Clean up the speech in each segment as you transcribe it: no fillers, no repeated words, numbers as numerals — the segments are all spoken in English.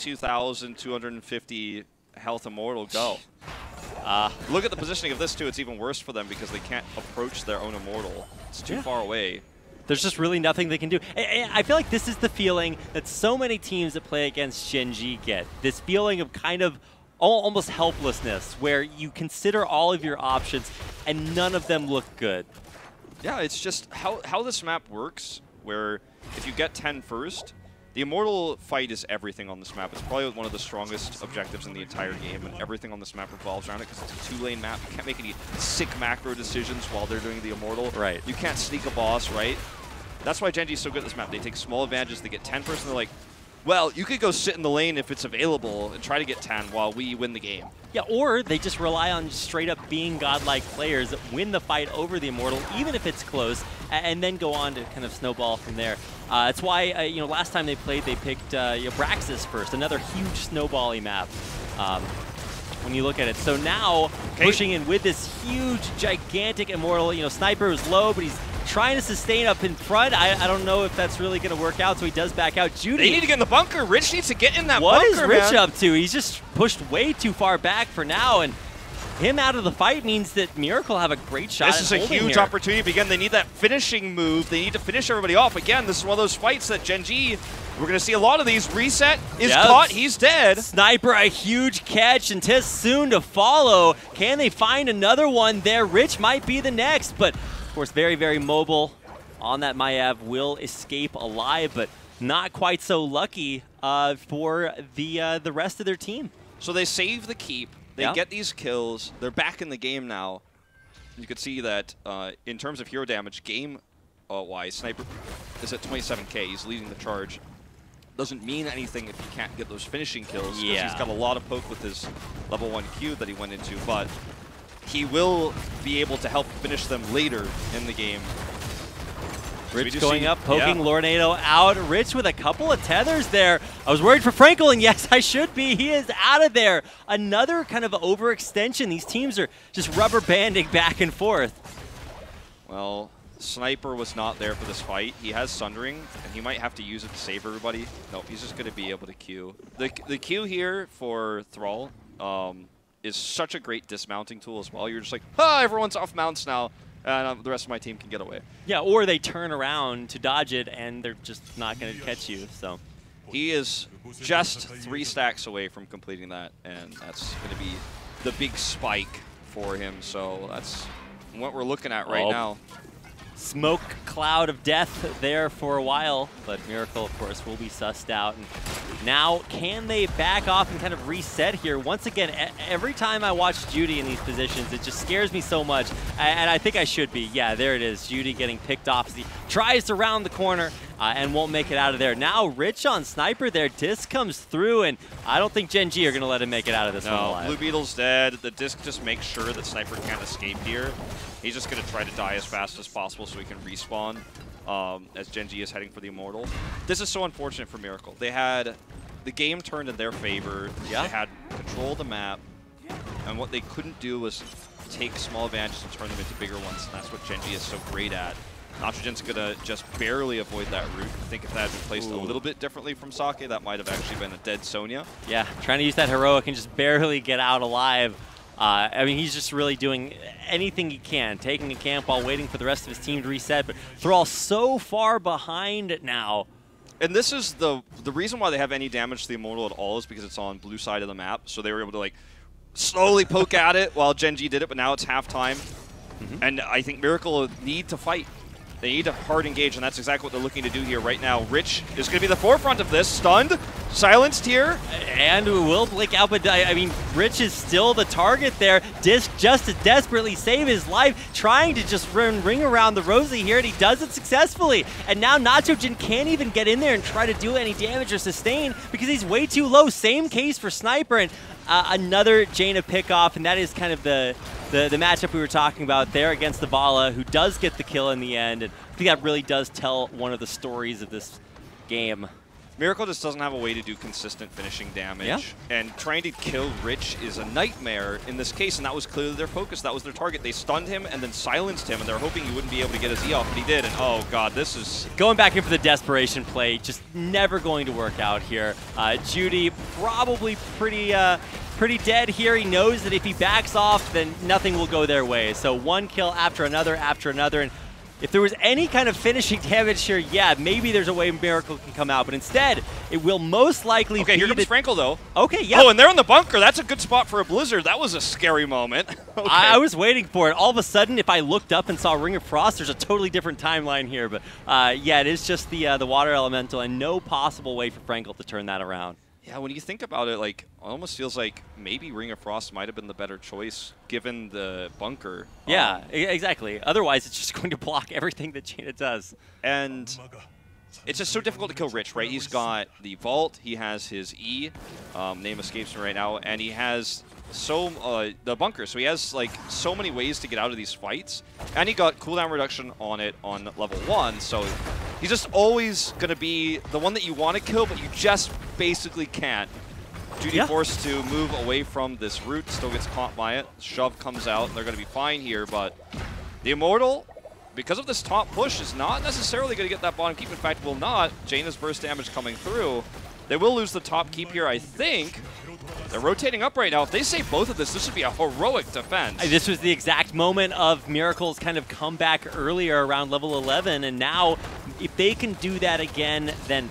2,250 health Immortal go. Look at the positioning of this, too. It's even worse for them because they can't approach their own Immortal. It's too far away. There's just really nothing they can do. And I feel like this is the feeling that so many teams that play against Gen.G get. This feeling of kind of almost helplessness, where you consider all of your options and none of them look good. Yeah, it's just how this map works, where if you get 10 first, the Immortal fight is everything on this map. It's probably one of the strongest objectives in the entire game, and everything on this map revolves around it because it's a 2-lane map. You can't make any sick macro decisions while they're doing the Immortal. Right. You can't sneak a boss, right? That's why Genji is so good at this map. They take small advantages. They get 10 first, and they're like, well, you could go sit in the lane if it's available and try to get 10 while we win the game. Yeah, or they just rely on straight up being godlike players that win the fight over the Immortal, even if it's close, and then go on to kind of snowball from there. That's why, you know, last time they played, they picked Braxis first, another huge snowball-y map. When you look at it. So now, pushing in with this huge, gigantic Immortal, you know, Sniper was low, but he's trying to sustain up in front. I don't know if that's really going to work out, so he does back out. Judy. They need to get in the bunker. Rich needs to get in that bunker, What is Rich man. up to? He's just pushed way too far back for now, and him out of the fight means that Miracle have a great shot. This is a huge opportunity. But again, they need that finishing move. They need to finish everybody off. Again, this is one of those fights that Gen.G, we're going to see a lot of these. Reset is caught. He's dead. Sniper, a huge catch, and Tis soon to follow. Can they find another one there? Rich might be the next, but of course, very, very mobile on that. Maiev will escape alive, but not quite so lucky for the rest of their team. So they save the keep. They get these kills. They're back in the game now. You can see that in terms of hero damage, game-wise, Sniper is at 27k. He's leading the charge. Doesn't mean anything if he can't get those finishing kills. Yeah. He's got a lot of poke with his level 1 Q that he went into, but he will be able to help finish them later in the game. Rich going up, poking Lornado out. Rich with a couple of tethers there. I was worried for Frankel, and yes, I should be. He is out of there. Another kind of overextension. These teams are just rubber banding back and forth. Well, Sniper was not there for this fight. He has Sundering, and he might have to use it to save everybody. No, he's just going to be able to Q. The Q here for Thrall is such a great dismounting tool as well. You're just like, everyone's off mounts now. And the rest of my team can get away. Yeah, or they turn around to dodge it, and they're just not going to catch you. So he is just 3 stacks away from completing that, and that's going to be the big spike for him. So that's what we're looking at right now. Smoke cloud of death there for a while, but Miracle, of course, will be sussed out. And now, can they back off and kind of reset here? Once again, every time I watch Judy in these positions, it just scares me so much, and I think I should be. Yeah, there it is, Judy getting picked off as he tries to round the corner and won't make it out of there. Now, Rich on Sniper there, Disc comes through, and I don't think Gen.G are going to let him make it out of this one alive. Blue Beetle's dead. The Disc just makes sure that Sniper can't escape here. He's just going to try to die as fast as possible so he can respawn as Gen.G is heading for the Immortal. This is so unfortunate for Miracle. They had the game turned in their favor. They had control of the map. And what they couldn't do was take small advantages and turn them into bigger ones. And that's what Gen.G is so great at. Nitrogen's going to just barely avoid that route. I think if that had been placed a little bit differently from Sake, that might have actually been a dead Sonya. Yeah, trying to use that heroic and just barely get out alive. I mean, he's just really doing anything he can, taking a camp while waiting for the rest of his team to reset. But Thrall so far behind now. And this is the reason why they have any damage to the Immortal at all is because it's on blue side of the map. So they were able to like slowly poke at it while Gen.G did it, but now it's halftime. And I think Miracle need to fight. They need to hard engage, and that's exactly what they're looking to do here right now. Rich is going to be the forefront of this. Stunned, silenced here. And will blink out, but I mean, Rich is still the target there. Disc just to desperately save his life, trying to just ring around the Rosie here, and he does it successfully. And now Nitrogen can't even get in there and try to do any damage or sustain because he's way too low. Same case for Sniper, and another Jaina pick-off, and that is kind of the matchup we were talking about there against the Vala, who does get the kill in the end. And I think that really does tell one of the stories of this game. Miracle just doesn't have a way to do consistent finishing damage. Yeah. And trying to kill Rich is a nightmare in this case, and that was clearly their focus. That was their target. They stunned him and then silenced him, and they were hoping he wouldn't be able to get his E off, but he did. And oh god, this is... Going back in for the desperation play, just never going to work out here. Judy probably pretty dead here. He knows that if he backs off, then nothing will go their way. So one kill after another, and if there was any kind of finishing damage here, yeah, maybe there's a way Miracle can come out, but instead, it will most likely Okay, be here comes Frankel, though. Okay, yeah. Oh, and they're in the bunker. That's a good spot for a Blizzard. That was a scary moment. Okay. I was waiting for it. All of a sudden, if I looked up and saw Ring of Frost, there's a totally different timeline here, but yeah, it is just the Water Elemental, and no possible way for Frankel to turn that around. Yeah, when you think about it, like, it almost feels like maybe Ring of Frost might have been the better choice given the bunker. Yeah, exactly. Otherwise, it's just going to block everything that Jaina does. And it's just so difficult to kill Rich, right? He's got the Vault, he has his E, name escapes me right now, and he has the bunker. So he has like so many ways to get out of these fights, and he got cooldown reduction on it on level 1. So he's just always going to be the one that you want to kill, but you just basically can't. Judy forced to move away from this route, still gets caught by it. Shove comes out, and they're going to be fine here, but the Immortal, because of this top push, is not necessarily going to get that bottom keep. In fact, will not. Jaina's burst damage coming through. They will lose the top keep here, I think. They're rotating up right now. If they save both of this would be a heroic defense. This was the exact moment of Miracle's kind of comeback earlier around level 11, and now if they can do that again, then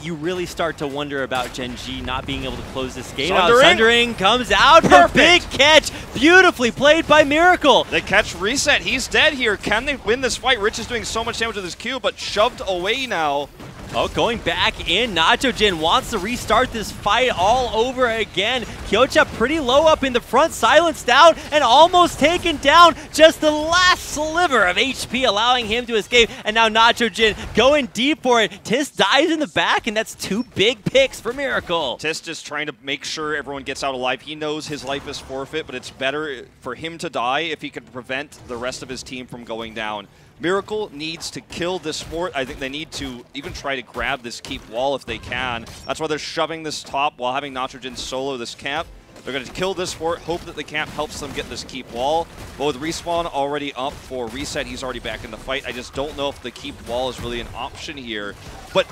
you really start to wonder about Gen.G not being able to close this game out. Sundering comes out. Perfect. Big catch. Beautifully played by Miracle. The catch reset. He's dead here. Can they win this fight? Rich is doing so much damage with his Q, but shoved away now. Oh, going back in. Nacho-Jin wants to restart this fight all over again. Kyocha pretty low up in the front, silenced out, and almost taken down. Just the last sliver of HP allowing him to escape. And now Nacho-Jin going deep for it. Tis dies in the back, and that's 2 big picks for Miracle. Tis just trying to make sure everyone gets out alive. He knows his life is forfeit, but it's better for him to die if he can prevent the rest of his team from going down. Miracle needs to kill this fort. I think they need to even try to grab this keep wall if they can. That's why they're shoving this top while having Nacho-Jin solo this camp. They're going to kill this fort, hope that the camp helps them get this keep wall. But with Respawn already up for reset, he's already back in the fight. I just don't know if the keep wall is really an option here. But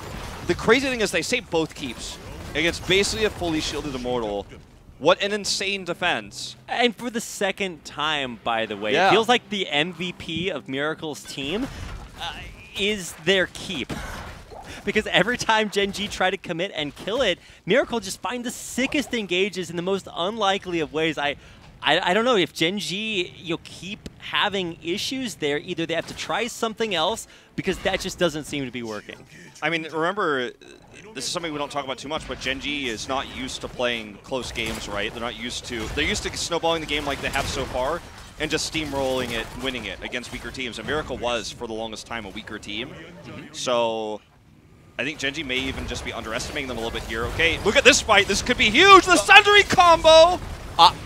the crazy thing is they save both keeps against basically a fully shielded Immortal. What an insane defense. And for the second time, by the way, it feels like the MVP of Miracle's team is their keep. Because every time Gen.G try to commit and kill it, Miracle just find the sickest engages in the most unlikely of ways. I don't know if Gen.G keep having issues there. Either they have to try something else, because that just doesn't seem to be working. I mean, remember, this is something we don't talk about too much, but Gen.G is not used to playing close games, right? They're used to snowballing the game like they have so far and just steamrolling it, winning it against weaker teams. And Miracle was, for the longest time, a weaker team. So I think Gen.G may even just be underestimating them a little bit here. Okay, look at this fight. This could be huge. The Sundering combo!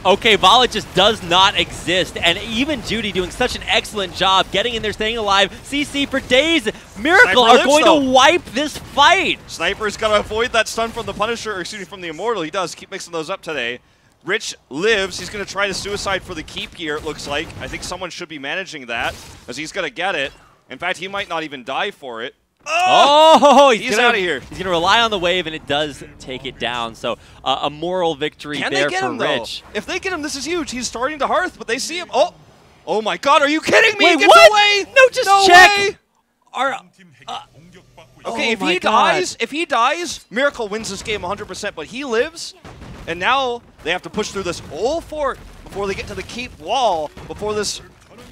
Okay, Vala just does not exist, and even Judy doing such an excellent job getting in there, staying alive. CC for days. Miracle are going to wipe this fight. Sniper's got to avoid that stun from the Punisher, or excuse me, from the Immortal. He does keep mixing those up today. Rich lives. He's going to try to suicide for the keep here, it looks like. I think someone should be managing that, as he's going to get it. In fact, he might not even die for it. Oh, he's out of here. He's going to rely on the wave, and it does take it down. So a moral victory there for Rich. If they get him, this is huge. He's starting to hearth, but they see him. Oh my God, are you kidding me? Wait, he gets what? away. No, just check. Okay, if he dies, Miracle wins this game 100%, but he lives, and now they have to push through this whole fort before they get to the keep wall, before this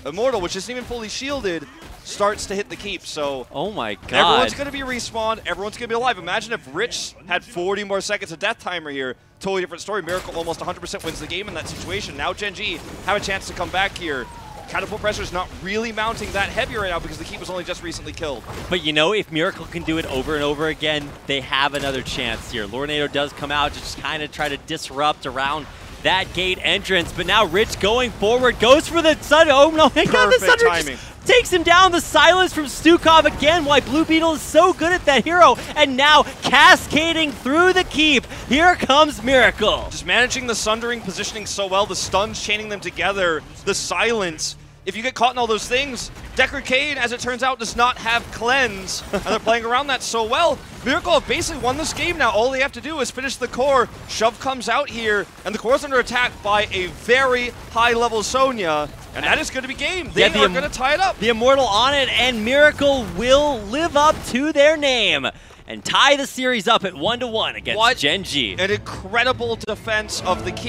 Immortal, which isn't even fully shielded, starts to hit the keep. So oh my God, everyone's going to be respawned. Everyone's going to be alive. Imagine if Rich had 40 more seconds of death timer here. Totally different story. Miracle almost 100% wins the game in that situation. Now Gen.G have a chance to come back here. Catapult pressure is not really mounting that heavy right now because the keep was only just recently killed. But you know, if Miracle can do it over and over again, they have another chance here. Lornado does come out to just kind of try to disrupt around that gate entrance, but now Rich going forward, goes for the sun. Oh no, he got the Thunder. takes him down. The silence from Stukov again, why Blue Beetle is so good at that hero. And now cascading through the keep, here comes Miracle. Just managing the sundering, positioning so well, the stuns chaining them together, the silence. If you get caught in all those things, Decker Kane, as it turns out, does not have cleanse, and they're playing around that so well. Miracle have basically won this game now. All they have to do is finish the core. Shove comes out here, and the core's under attack by a very high-level Sonya, and that is going to be game. They are going to tie it up. The Immortal on it, and Miracle will live up to their name and tie the series up at 1-1 against Gen.G. An incredible defense of the key.